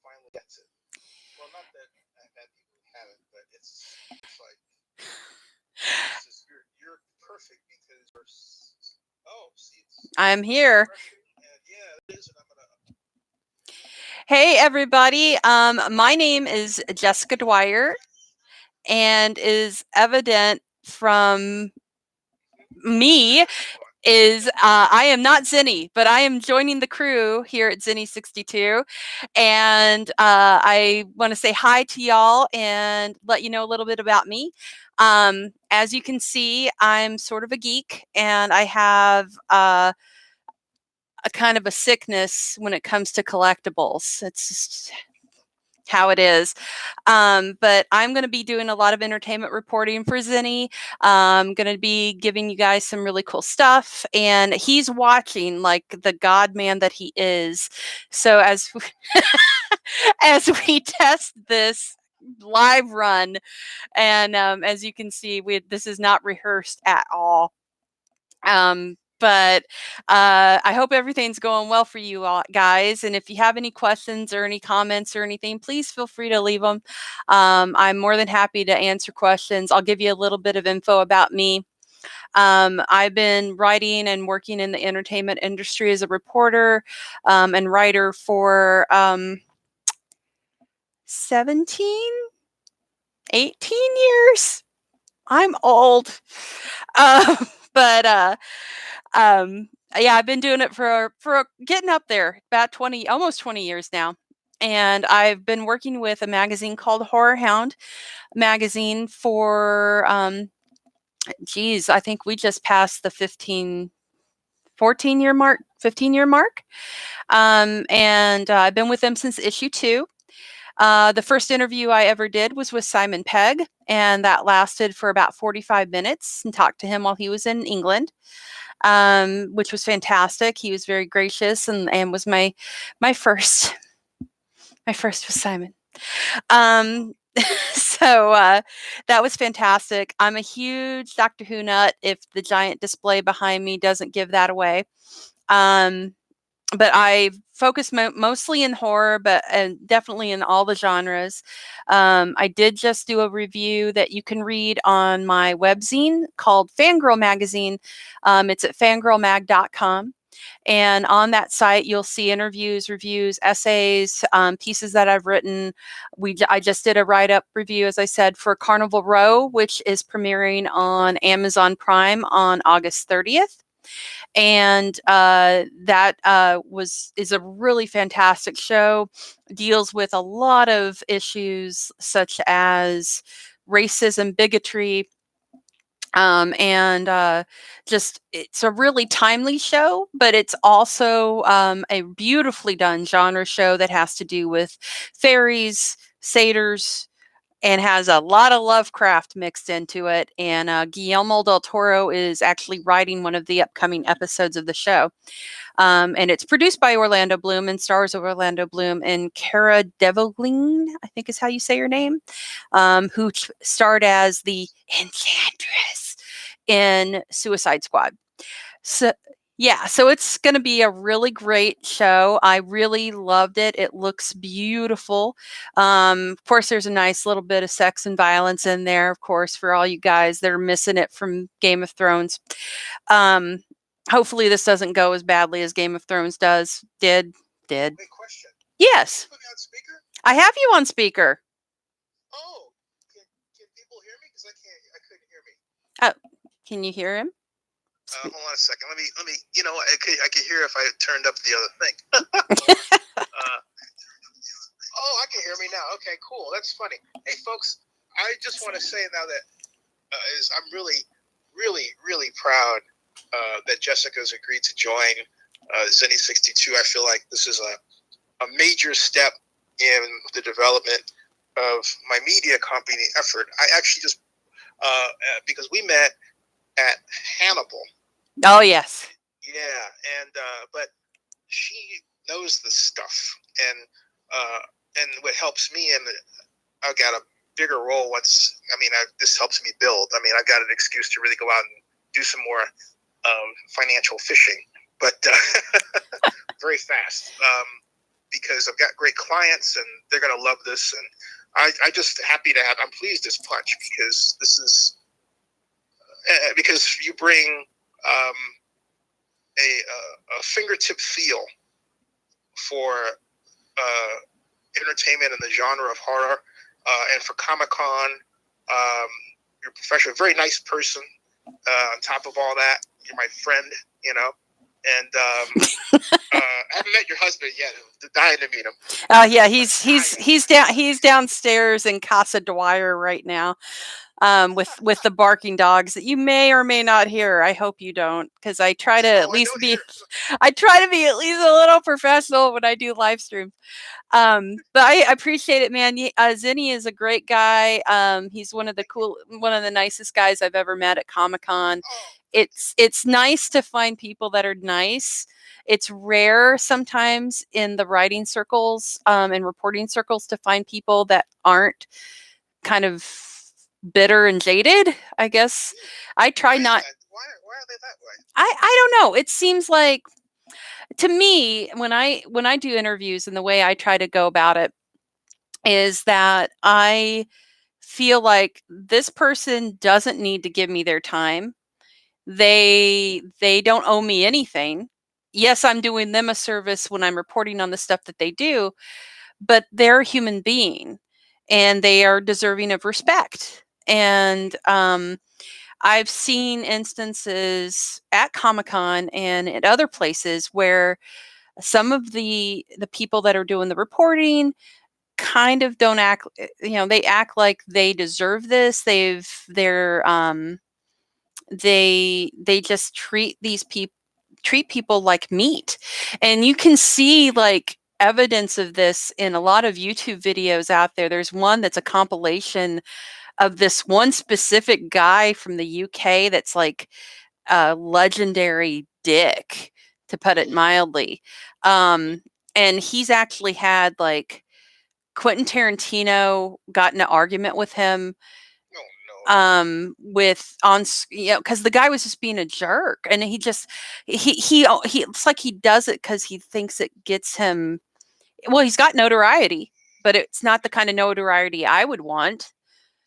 finally gets it. Well, not that I've had people who haven't, but it's like you're perfect because you're. Oh, see, I'm here. and yeah, it is, and I'm gonna. Hey, everybody. My name is Jessica Dwyer, and is evident from me is I am not Zennie, but I am joining the crew here at Zennie62, and I want to say hi to y'all and let you know a little bit about me. As you can see, I'm sort of a geek, and I have a kind of a sickness when it comes to collectibles. It's just how it is. But I'm going to be doing a lot of entertainment reporting for Zennie. I'm going to be giving you guys some really cool stuff, and he's watching like the god man that he is. So as we test this live run, and as you can see, this is not rehearsed at all. But I hope everything's going well for you all, guys. And if you have any questions or any comments or anything, please feel free to leave them. I'm more than happy to answer questions. I'll give you a little bit of info about me. I've been writing and working in the entertainment industry as a reporter and writer for 17, 18 years. I'm old. But yeah, I've been doing it for getting up there, about 20, almost 20 years now. And I've been working with a magazine called Horror Hound magazine for, geez, I think we just passed the 15-year mark. And I've been with them since issue 2. The first interview I ever did was with Simon Pegg, and that lasted for about 45 minutes, and talked to him while he was in England. Which was fantastic. He was very gracious, and was my first. My first was Simon. So that was fantastic. I'm a huge Doctor Who nut, if the giant display behind me doesn't give that away. But I focus mostly in horror, but definitely in all the genres. I did just do a review that you can read on my webzine called Fangirl Magazine. It's at fangirlmag.com. And on that site, you'll see interviews, reviews, essays, pieces that I've written. I just did a write-up review, as I said, for Carnival Row, which is premiering on Amazon Prime on August 30th. And that is a really fantastic show. Deals with a lot of issues such as racism, bigotry, and just it's a really timely show, but it's also a beautifully done genre show that has to do with fairies, satyrs, and has a lot of Lovecraft mixed into it. And Guillermo del Toro is actually writing one of the upcoming episodes of the show. And it's produced by Orlando Bloom and stars Orlando Bloom and Cara Delevingne, I think is how you say her name, who starred as the Enchantress in Suicide Squad. So yeah, so it's going to be a really great show. I really loved it. It looks beautiful. Of course, there's a nice little bit of sex and violence in there, of course, for all you guys that are missing it from Game of Thrones. Hopefully this doesn't go as badly as Game of Thrones did. Wait, question. Yes. Put me on speaker? I have you on speaker. Oh, can people hear me? Because I couldn't hear me. Oh, can you hear him? Hold on a second. Let me. I could hear if I turned up the other thing. Oh, I can hear me now. Okay, cool. That's funny. Hey, folks, I just want to say now that I'm really, really, really proud that Jessica's agreed to join Zennie62. I feel like this is a major step in the development of my media company effort. I actually just because we met at Hannibal. Oh yes. Yeah, and but she knows the stuff, and what helps me, and I got a bigger role once. This helps me build. I got an excuse to really go out and do some more financial fishing, but very fast. because I've got great clients and they're going to love this. And I just happy to have. I'm pleased as punch because this is because you bring a fingertip feel for entertainment in the genre of horror, and for Comic-Con. You're a professional, very nice person. On top of all that, you're my friend, you know. And I haven't met your husband yet. I'm dying to meet him. Yeah, he's downstairs in Casa Dwyer right now, with the barking dogs that you may or may not hear. I hope you don't, because I try to at least be at least a little professional when I do live streams. But I appreciate it, man. Zennie is a great guy. He's one of the nicest guys I've ever met at Comic-Con. It's nice to find people that are nice. It's rare sometimes in the writing circles and reporting circles to find people that aren't kind of bitter and jaded, I guess. I try not. Why are they that way? I don't know. It seems like, to me, when I do interviews, and the way I try to go about it is that I feel like this person doesn't need to give me their time. They don't owe me anything. Yes, I'm doing them a service when I'm reporting on the stuff that they do, but they're a human being and they are deserving of respect. And I've seen instances at Comic-Con and at other places where some of the people that are doing the reporting kind of don't act, they act like they deserve this. They just treat people like meat. And you can see like evidence of this in a lot of YouTube videos out there. There's one that's a compilation of this one specific guy from the UK that's like a legendary dick, to put it mildly. And he's actually had, like, Quentin Tarantino got in an argument with him. Because the guy was just being a jerk, and he it's like he does it because he thinks it gets him. Well, he's got notoriety, but it's not the kind of notoriety I would want.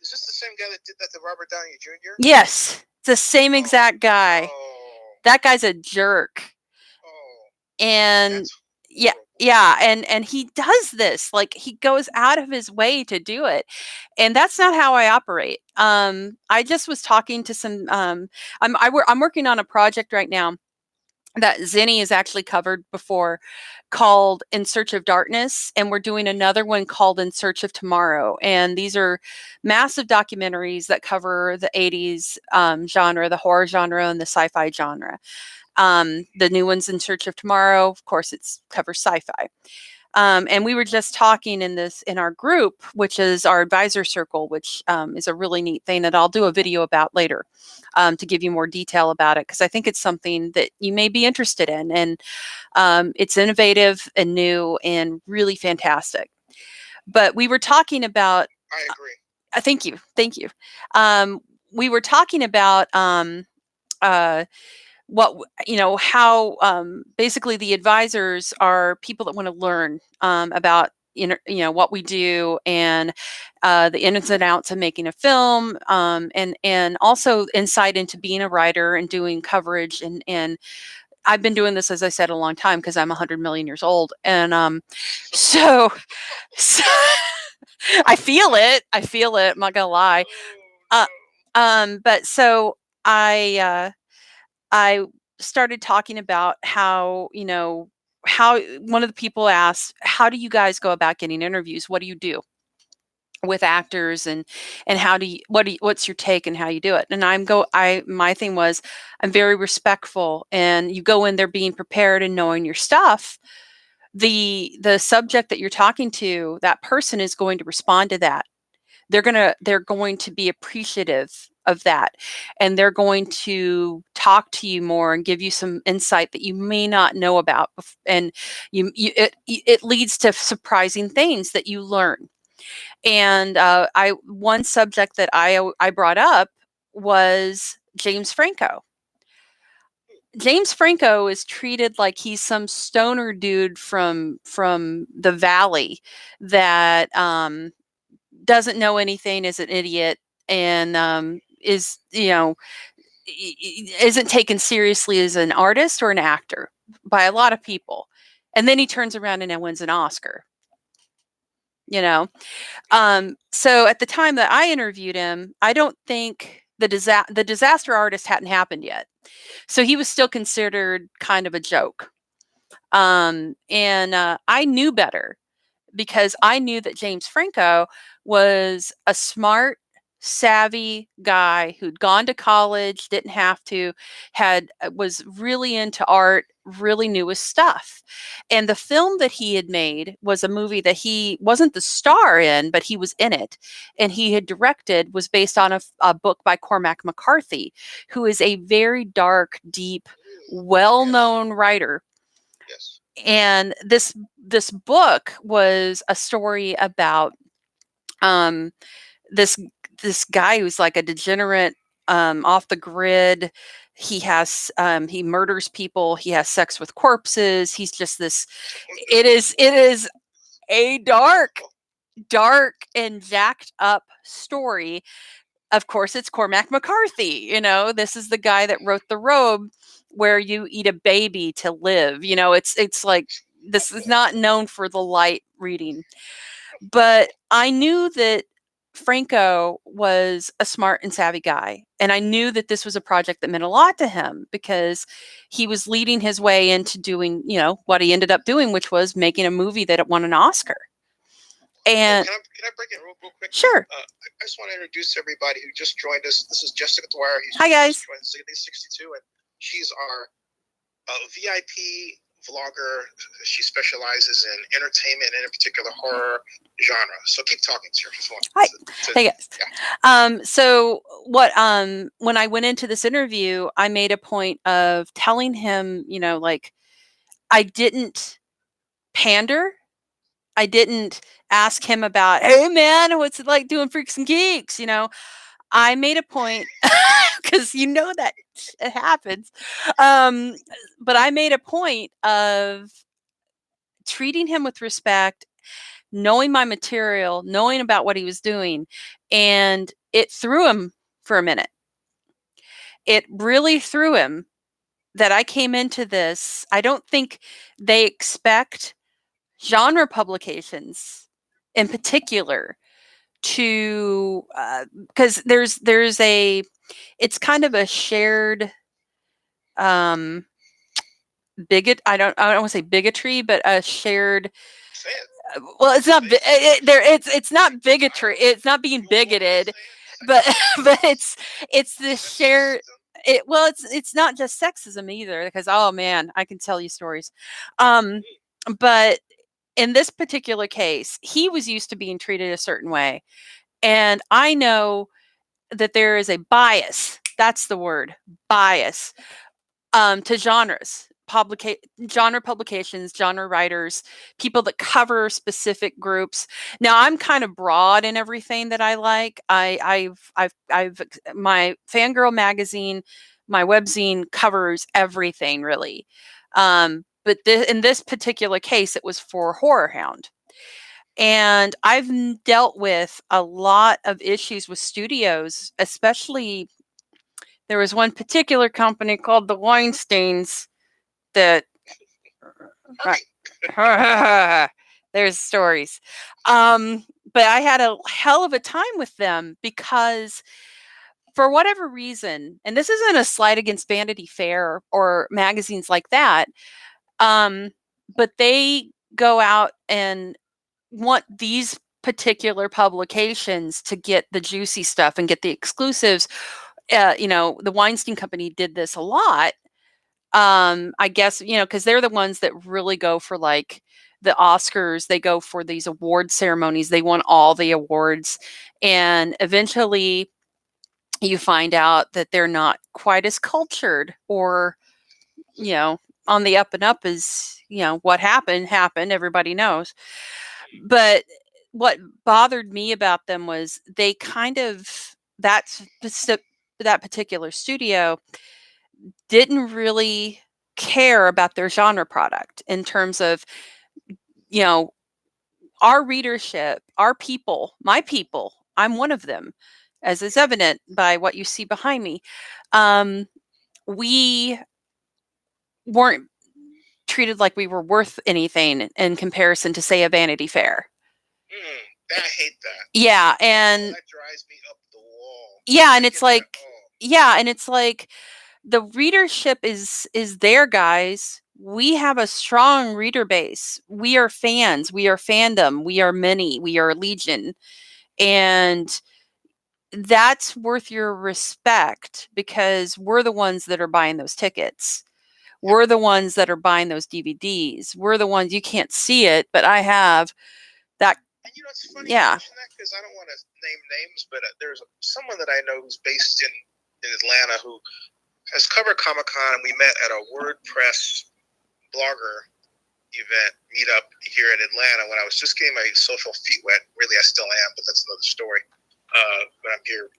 Is this the same guy that did that to Robert Downey Jr.? Yes, it's the same exact guy. That guy's a jerk. And and he does this, like, he goes out of his way to do it, and that's not how I operate. I just was talking to some. I'm working on a project right now that Zennie has actually covered before, called In Search of Darkness, and we're doing another one called In Search of Tomorrow. And these are massive documentaries that cover the 80s genre, the horror genre, and the sci-fi genre. The new one's In Search of Tomorrow, of course, it's covers sci-fi. And we were just talking in our group, which is our advisor circle, which is a really neat thing that I'll do a video about later, to give you more detail about it, because I think it's something that you may be interested in. And it's innovative and new and really fantastic. But we were talking about. I agree. Thank you. We were talking about how basically the advisors are people that want to learn about what we do, and the ins and outs of making a film, and also insight into being a writer and doing coverage. And I've been doing this, as I said, a long time, because I'm 100 million years old, and so I feel it. I'm not gonna lie. But so I started talking about how one of the people asked, how do you guys go about getting interviews? What do you do with actors, and what's your take and how you do it? And my thing was, I'm very respectful, and you go in there being prepared and knowing your stuff. The subject that you're talking to, that person is going to respond to that. They're going to be appreciative of that, and they're going to talk to you more and give you some insight that you may not know about, and it leads to surprising things that you learn. And one subject that I brought up was James Franco. James Franco is treated like he's some stoner dude from the valley that doesn't know anything, is an idiot, and is isn't taken seriously as an artist or an actor by a lot of people. And then he turns around and wins an Oscar. So at the time that I interviewed him, I don't think the disaster artist hadn't happened yet. So he was still considered kind of a joke. And I knew better, because I knew that James Franco was a smart, savvy guy who'd gone to college, didn't have to, was really into art, really knew his stuff. And the film that he had made was a movie that he wasn't the star in, but he was in it. And he had directed, was based on a book by Cormac McCarthy, who is a very dark, deep, well-known writer. Yes. And this book was a story about this guy who's like a degenerate, off the grid. He murders people. He has sex with corpses. He's just this. It is a dark and jacked up story. Of course, it's Cormac McCarthy. This is the guy that wrote The Robe, where you eat a baby to live. It's like, this is not known for the light reading. But I knew that Franco was a smart and savvy guy. And I knew that this was a project that meant a lot to him, because he was leading his way into doing, what he ended up doing, which was making a movie that won an Oscar. And can I break it real quick? Sure. I just want to introduce everybody who just joined us. This is Jessica Dwyer. Hi, guys. Joined Zennie62, and she's our VIP vlogger. She specializes in entertainment and in particular horror genre. So keep talking, sir. Hi. Hey, guys. Yeah. So when I went into this interview, I made a point of telling him, like, I didn't pander. I didn't ask him about, hey man, what's it like doing Freaks and Geeks? I made a point, because that it happens. But I made a point of treating him with respect, knowing my material, knowing about what he was doing, and it threw him for a minute. It really threw him that I came into this. I don't think they expect genre publications in particular to, because there's it's kind of a shared bigot. I don't want to say bigotry, but a shared. Well, it's not. It's not bigotry. It's not being bigoted, but it's the shared. It's not just sexism either, because, oh man, I can tell you stories. But in this particular case, he was used to being treated a certain way. And I know that there is a bias. That's the word, bias, to genres, genre publications, genre writers, people that cover specific groups. Now, I'm kind of broad in everything that I like. I've my Fangirl magazine, my webzine covers everything really. But in this particular case, it was for Horror Hound. And I've dealt with a lot of issues with studios, especially there was one particular company called the Weinsteins that there's stories. But I had a hell of a time with them, because for whatever reason, and this isn't a slight against Vanity Fair or magazines like that, but they go out and want these particular publications to get the juicy stuff and get the exclusives. The Weinstein Company did this a lot. I guess, because they're the ones that really go for like the Oscars. They go for these award ceremonies. They want all the awards. And eventually you find out that they're not quite as cultured, or, on the up and up as, what happened. Everybody knows. But what bothered me about them was they kind of, that particular studio, didn't really care about their genre product in terms of, our readership, our people, my people. I'm one of them, as is evident by what you see behind me. We weren't treated like we were worth anything in comparison to, say, a Vanity Fair. I hate that. Yeah, and that drives me up the wall. Yeah, and it's like, the readership is there, guys. We have a strong reader base. We are fans. We are fandom. We are many. We are legion, and that's worth your respect because we're the ones that are buying those tickets. We're the ones that are buying those DVDs. We're the ones, you can't see it, but I have that. And it's funny you mention that because I don't want to name names, but there's someone that I know who's based in Atlanta who has covered Comic-Con, and we met at a WordPress blogger event meetup here in Atlanta when I was just getting my social feet wet. Really, I still am, but that's another story. But I'm here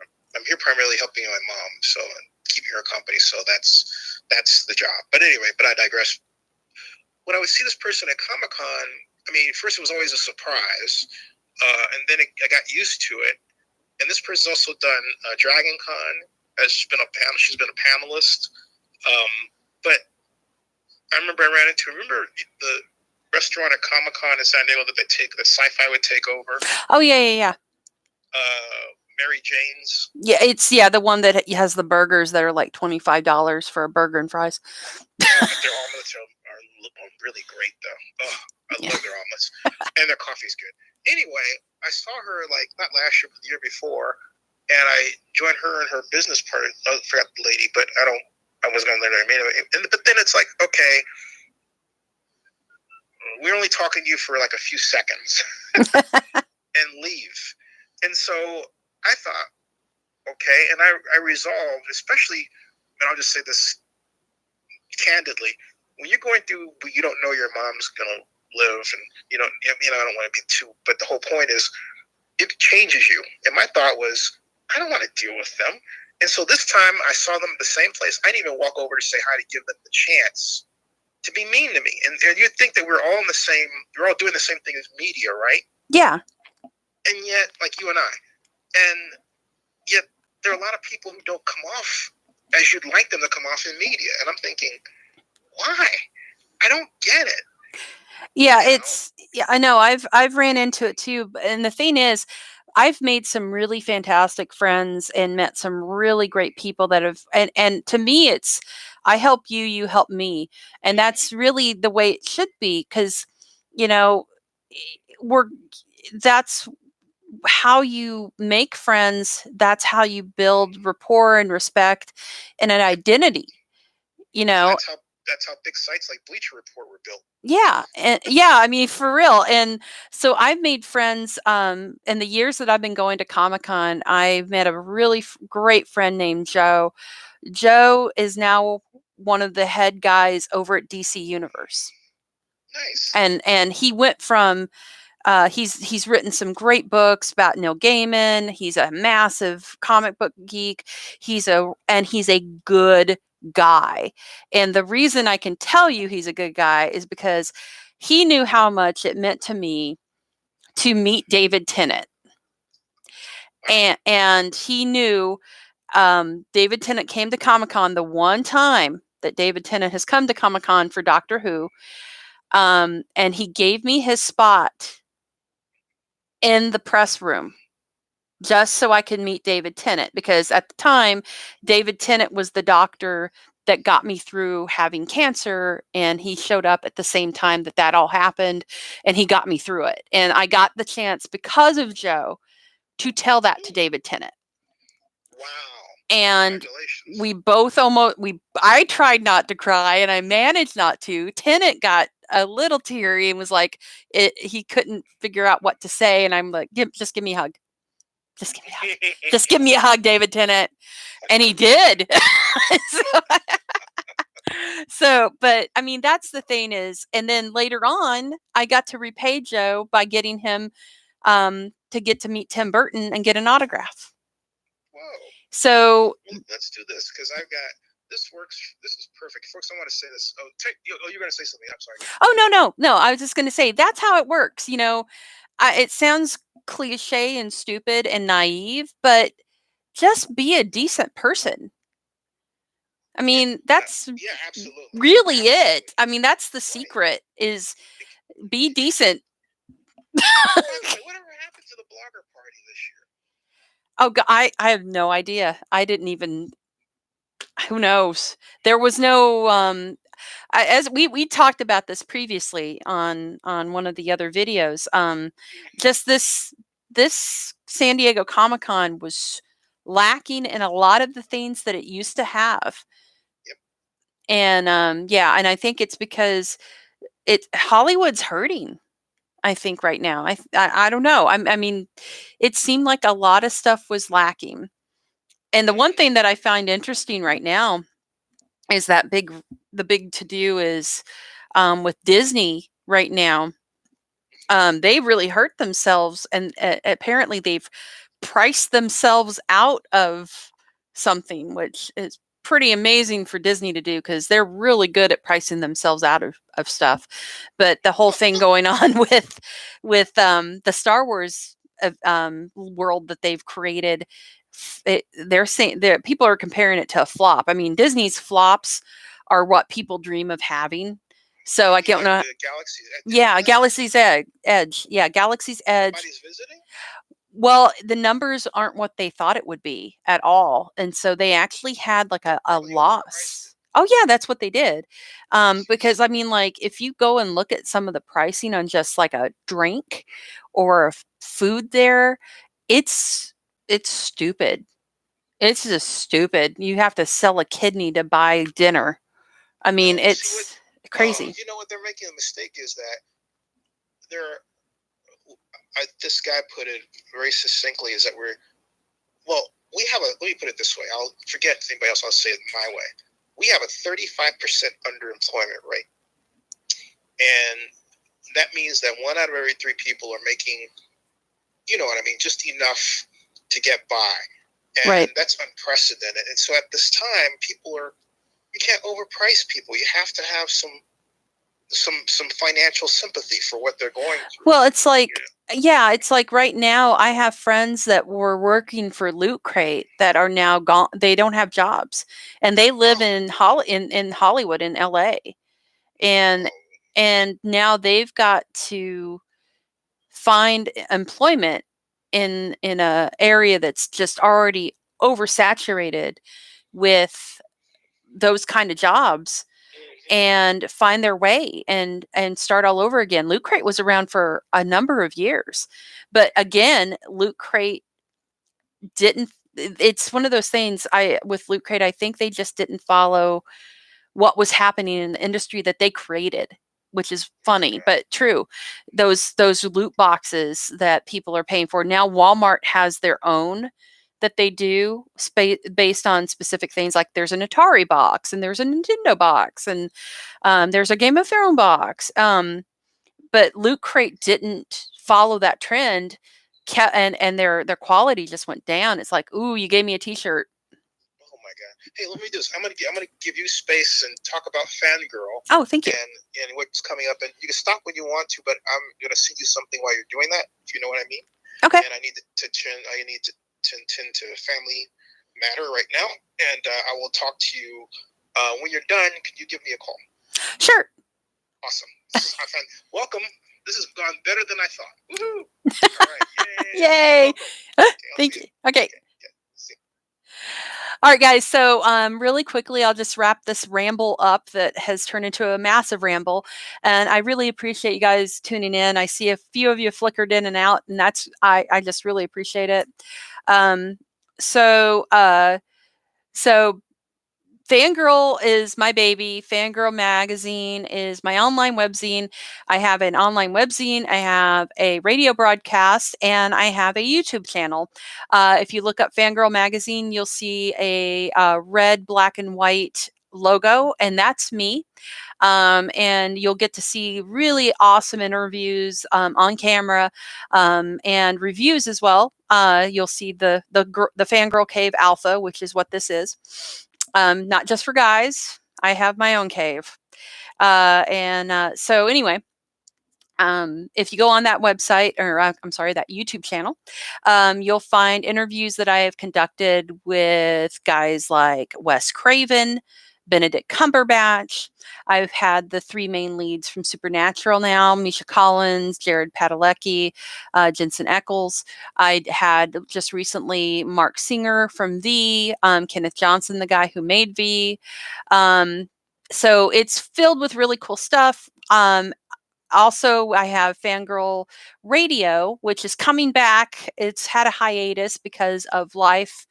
primarily helping my mom, so keeping her company. So that's the job. But anyway, I digress. When I would see this person at Comic-Con, I mean, first it was always a surprise, and then I got used to it. And this person's also done Dragon Con. She's been a panelist. But I remember I ran into the restaurant at Comic-Con in San Diego that Sci-Fi would take over. Oh yeah. Mary Jane's. Yeah, it's the one that has the burgers that are like $25 for a burger and fries. But their omelets are really great though. Oh, I love their omelets, and their coffee's good. Anyway, I saw her not last year, but the year before, and I joined her in her business part. I forgot the lady, but I was going to learn her name anyway. But then it's like, okay, we're only talking to you for like a few seconds and leave. And so I thought, okay, and I resolved, especially, and I'll just say this candidly, when you're going through, you don't know your mom's going to live, and I don't want to be too, but the whole point is, it changes you. And my thought was, I don't want to deal with them. And so this time I saw them at the same place. I didn't even walk over to say hi to give them the chance to be mean to me. And you'd think that we're all doing the same thing as media, right? Yeah. And yet, like you and I, and yet there are a lot of people who don't come off as you'd like them to come off in media. And I'm thinking, why? I don't get it. Yeah, I know. I've ran into it too. And the thing is, I've made some really fantastic friends and met some really great people that have, and to me, it's, I help you, you help me. And that's really the way it should be. 'Cause, that's how you make friends. That's how you build rapport and respect and an identity, That's how big sites like Bleacher Report were built. Yeah. And I mean, for real. And so I've made friends in the years that I've been going to Comic-Con. I've met a really great friend named Joe. Joe is now one of the head guys over at DC Universe. Nice. And he went from he's written some great books about Neil Gaiman. He's a massive comic book geek. He's a good guy. And the reason I can tell you he's a good guy is because he knew how much it meant to me to meet David Tennant. And he knew David Tennant came to Comic-Con the one time that David Tennant has come to Comic-Con for Doctor Who. And he gave me his spot in the press room just so I could meet David Tennant, because at the time, David Tennant was the doctor that got me through having cancer, and he showed up at the same time that all happened, and he got me through it. And I got the chance, because of Joe, to tell that to David Tennant. Wow. And we both I tried not to cry, and I managed not to. Tennant got a little teary and was like, he couldn't figure out what to say. And I'm like, just give me a hug. Just give me a hug. Just give me a hug, David Tennant. And he did. But I mean, that's the thing is, and then later on, I got to repay Joe by getting him to get to meet Tim Burton and get an autograph. Whoa. So let's do this, because I've got This works. This is perfect, folks. I want to say this. Oh, you're going to say something. I'm sorry. Oh, no. I was just going to say that's how it works. It sounds cliche and stupid and naive, but just be a decent person. I mean, that's absolutely. really it. I mean, that's the secret is be decent. Whatever happened to the blogger party this year? Oh, I have no idea. I didn't even. Who knows? There was no. As we talked about this previously on one of the other videos. Just this San Diego Comic-Con was lacking in a lot of the things that it used to have. Yep. And and I think it's because Hollywood's hurting. I think right now. I don't know. I mean, it seemed like a lot of stuff was lacking. And the one thing that I find interesting right now is that the big to do is with Disney right now. They really hurt themselves, and apparently they've priced themselves out of something, which is pretty amazing for Disney to do because they're really good at pricing themselves out of stuff. But the whole thing going on with the Star Wars world that they've created, they're saying that people are comparing it to a flop. I mean, Disney's flops are what people dream of having. So I don't know. Galaxy's Edge. Yeah, Galaxy's Edge. Everybody's visiting? Well, the numbers aren't what they thought it would be at all. And so they actually had like a loss. Oh yeah, that's what they did. Because I mean, like if you go and look at some of the pricing on just like a drink or food there, it's stupid. It's just stupid. You have to sell a kidney to buy dinner. I mean, it's crazy. You know what they're making a mistake is that this guy put it very succinctly is that let me put it this way. I'll forget anybody else. I'll say it my way. We have a 35% underemployment rate. And that means that 1 out of every 3 people are making, you know what I mean, just enough to get by. And that's unprecedented. And so at this time, you can't overprice people. You have to have some financial sympathy for what they're going through. Well, it's like, it's like right now I have friends that were working for Loot Crate that are now gone. They don't have jobs, and they live in Hollywood in LA, and now they've got to find employment in a area that's just already oversaturated with those kind of jobs, and find their way and start all over again. Loot Crate was around for a number of years, but again, Loot Crate didn't. It's one of those things. With Loot Crate, I think they just didn't follow what was happening in the industry that they created, which is funny but true. Those loot boxes that people are paying for now, Walmart has their own that they do based on specific things. Like there's an Atari box and there's a Nintendo box and there's a Game of Thrones box. But Loot Crate didn't follow that trend, and their quality just went down. It's like, ooh, you gave me a T-shirt. Oh my god! Hey, let me do this. I'm gonna give you space and talk about Fangirl. Oh, thank you. And what's coming up. And you can stop when you want to, but I'm gonna send you something while you're doing that. If you know what I mean. Okay. And I need to tend to family matter right now, and I will talk to you when you're done. Can you give me a call? Sure. Awesome. Welcome. This has gone better than I thought. Woohoo! All right. Yay! Thank you. Okay. All right, guys. So really quickly, I'll just wrap this ramble up that has turned into a massive ramble. And I really appreciate you guys tuning in. I see a few of you flickered in and out, and I just really appreciate it. So Fangirl is my baby. Fangirl Magazine is my online webzine. I have an online webzine. I have a radio broadcast, and I have a YouTube channel. If you look up Fangirl Magazine, you'll see a red, black, and white logo, and that's me. And you'll get to see really awesome interviews on camera and reviews as well. You'll see the Fangirl Cave Alpha, which is what this is. not just for guys. I have my own cave. So anyway, if you go on that website, or I'm sorry, that YouTube channel, you'll find interviews that I have conducted with guys like Wes Craven, Benedict Cumberbatch. I've had the three main leads from Supernatural now, Misha Collins, Jared Padalecki, Jensen Ackles. I had just recently Mark Singer from V, Kenneth Johnson, the guy who made V. So it's filled with really cool stuff. Also, I have Fangirl Radio, which is coming back. It's had a hiatus because of life.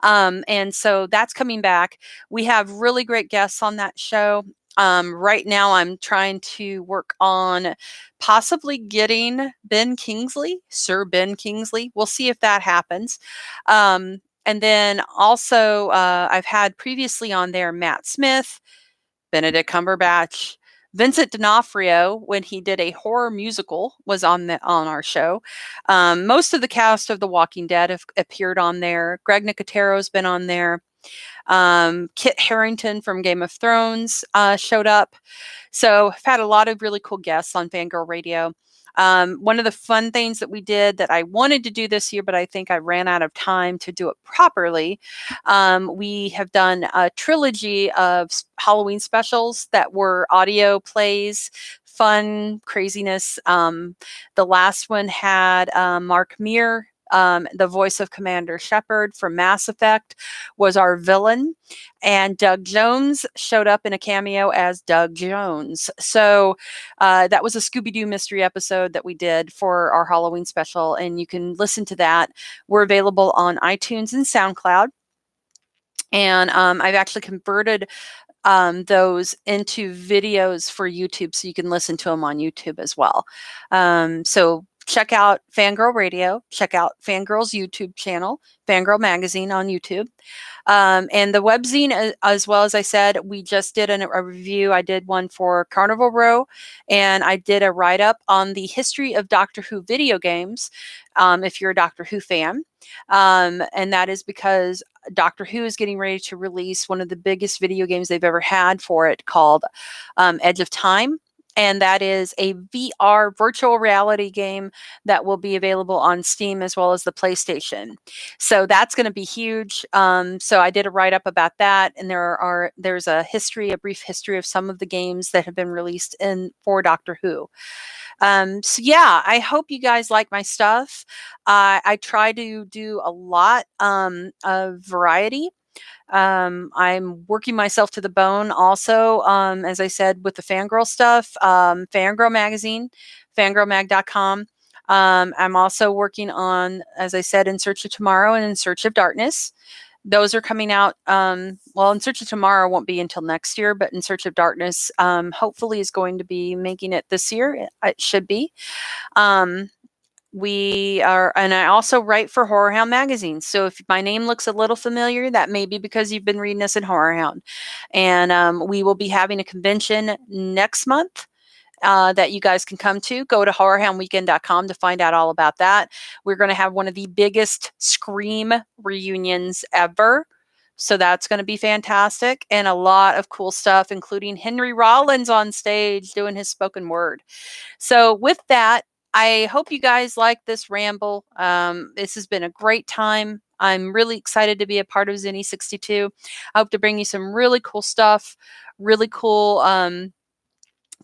And so that's coming back. We have really great guests on that show. Right now, I'm trying to work on possibly getting Ben Kingsley, Sir Ben Kingsley. We'll see if that happens. And then also, I've had previously on there Matt Smith, Benedict Cumberbatch, Vincent D'Onofrio, when he did a horror musical, was on our show. Most of the cast of The Walking Dead have appeared on there. Greg Nicotero's been on there. Kit Harington from Game of Thrones showed up. So I've had a lot of really cool guests on Fangirl Radio. One of the fun things that we did that I wanted to do this year, but I think I ran out of time to do it properly. We have done a trilogy of Halloween specials that were audio plays, fun craziness. The last one had Mark Meir, the voice of Commander Shepard from Mass Effect, was our villain. And Doug Jones showed up in a cameo as Doug Jones. So that was a Scooby-Doo mystery episode that we did for our Halloween special, and you can listen to that. We're available on iTunes and SoundCloud. And I've actually converted those into videos for YouTube, so you can listen to them on YouTube as well. So check out Fangirl Radio, check out Fangirl's YouTube channel, Fangirl Magazine on YouTube. And the webzine, as well as I said, we just did a review. I did one for Carnival Row, and I did a write-up on the history of Doctor Who video games, if you're a Doctor Who fan. And that is because Doctor Who is getting ready to release one of the biggest video games they've ever had for it, called Edge of Time. And that is a VR virtual reality game that will be available on Steam as well as the PlayStation. So that's going to be huge. So I did a write-up about that, and there's a brief history of some of the games that have been released for Doctor Who. So yeah, I hope you guys like my stuff. I try to do a lot of variety. I'm working myself to the bone also, as I said, with the Fangirl stuff, Fangirl Magazine, fangirlmag.com. I'm also working on, as I said, In Search of Tomorrow and In Search of Darkness. Those are coming out. Well, In Search of Tomorrow won't be until next year, but In Search of Darkness hopefully is going to be making it this year. It should be. And I also write for Horror Hound magazine. So if my name looks a little familiar, that may be because you've been reading us in Horror Hound. And we will be having a convention next month that you guys can come to. Go to horrorhoundweekend.com to find out all about that. We're going to have one of the biggest Scream reunions ever. So that's going to be fantastic, and a lot of cool stuff, including Henry Rollins on stage doing his spoken word. So with that, I hope you guys like this ramble. This has been a great time. I'm really excited to be a part of Zennie62. I hope to bring you some really cool stuff, really cool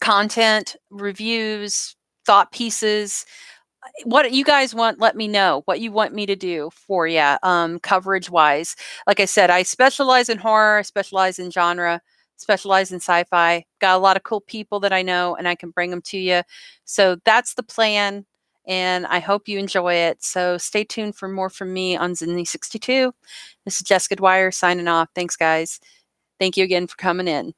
content, reviews, thought pieces. What you guys want, let me know what you want me to do for you, coverage wise. Like I said, I specialize in horror, specialize in genre, specialize in sci-fi. Got a lot of cool people that I know, and I can bring them to you. So that's the plan, and I hope you enjoy it. So stay tuned for more from me on Zennie62. This is Jessica Dwyer signing off. Thanks, guys. Thank you again for coming in.